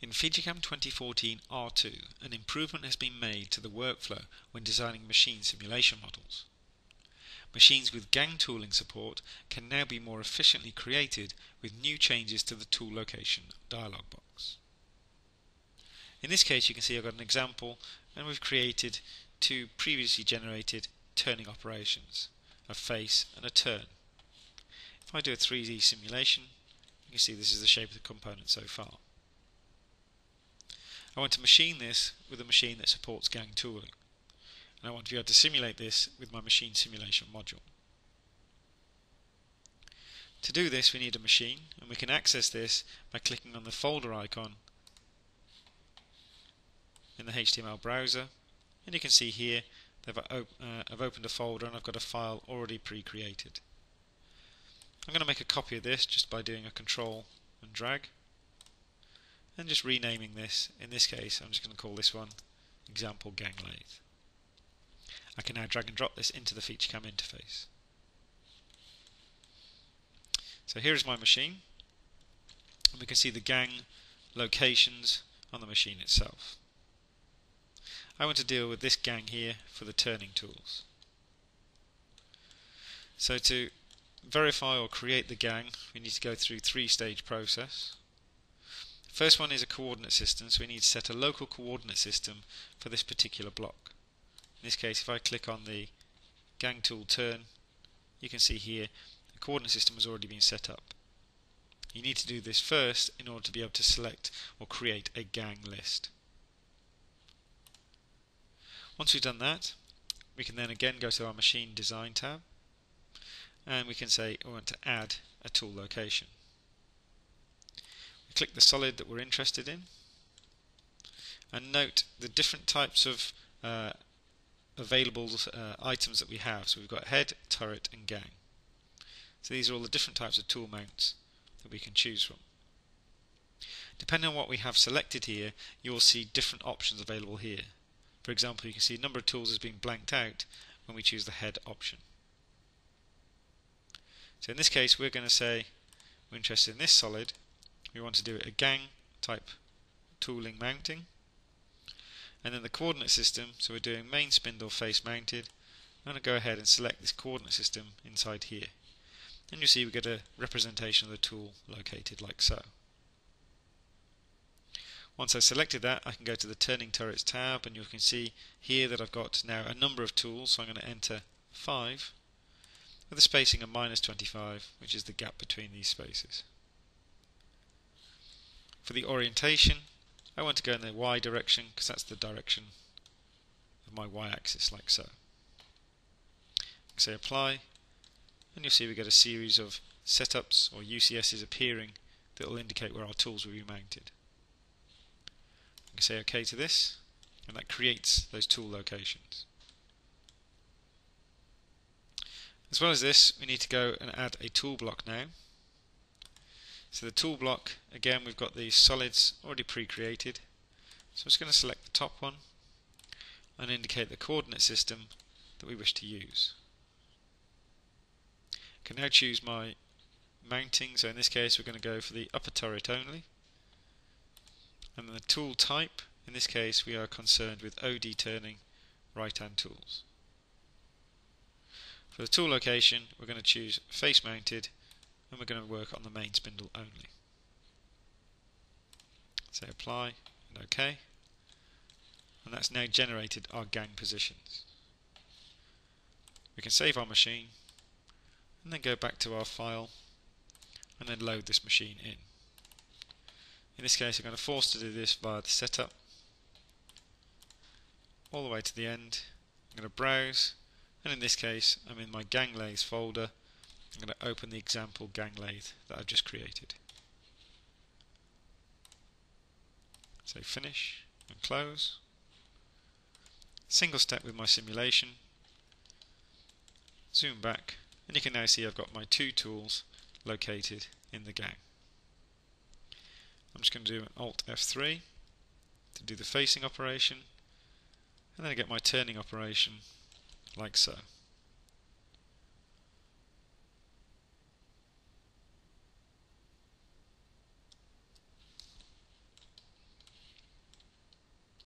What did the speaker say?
In FeatureCAM 2014 R2, an improvement has been made to the workflow when designing machine simulation models. Machines with gang tooling support can now be more efficiently created with new changes to the tool location dialog box. In this case, you can see I've got an example, and we've created two previously generated turning operations, a face and a turn. If I do a 3D simulation, you can see this is the shape of the component so far. I want to machine this with a machine that supports gang tooling, and I want to be able to simulate this with my machine simulation module. To do this, we need a machine, and we can access this by clicking on the folder icon in the HTML browser, and you can see here that I've opened a folder and I've got a file already pre-created. I'm going to make a copy of this just by doing a control and drag, and just renaming this. In this case, I'm just going to call this one example gang lathe. I can now drag and drop this into the FeatureCAM interface. So here is my machine, and we can see the gang locations on the machine itself. I want to deal with this gang here for the turning tools. So to verify or create the gang, we need to go through a three-stage process. First one is a coordinate system, so we need to set a local coordinate system for this particular block. In this case, if I click on the gang tool turn, you can see here the coordinate system has already been set up. You need to do this first in order to be able to select or create a gang list. Once we've done that, we can then again go to our machine design tab, and we can say we want to add a tool location. We click the solid that we're interested in, and note the different types of available items that we have. So we've got head, turret and gang. So these are all the different types of tool mounts that we can choose from. Depending on what we have selected here, you will see different options available here. For example, you can see a number of tools as being blanked out when we choose the head option. So in this case, we're going to say we're interested in this solid. We want to do a gang type tooling mounting, and then the coordinate system, so we're doing main spindle face mounted. I'm going to go ahead and select this coordinate system inside here, and you see we get a representation of the tool located like so. Once I've selected that, I can go to the Turning Turrets tab, and you can see here that I've got now a number of tools, so I'm going to enter 5 with a spacing of -25, which is the gap between these spaces. For the orientation, I want to go in the Y direction because that's the direction of my Y axis, like so. Say apply, and you'll see we get a series of setups or UCSs appearing that will indicate where our tools will be mounted. I can say OK to this, and that creates those tool locations. As well as this, we need to go and add a tool block now. So the tool block, again, we've got these solids already pre-created. So I'm just going to select the top one and indicate the coordinate system that we wish to use. I can now choose my mounting, so in this case we're going to go for the upper turret only. And then the tool type, in this case we are concerned with OD turning right hand tools. For the tool location, we're going to choose face mounted, and we're going to work on the main spindle only. Say apply and OK, and that's now generated our gang positions. We can save our machine and then go back to our file and then load this machine in. In this case, I'm going to force to do this via the setup all the way to the end. I'm going to browse, and in this case I'm in my gang lathe folder. I'm going to open the example gang lathe that I've just created. Say finish and close. Single step with my simulation. Zoom back, and you can now see I've got my two tools located in the gang. I'm just going to do an Alt F3 to do the facing operation, and then I get my turning operation like so.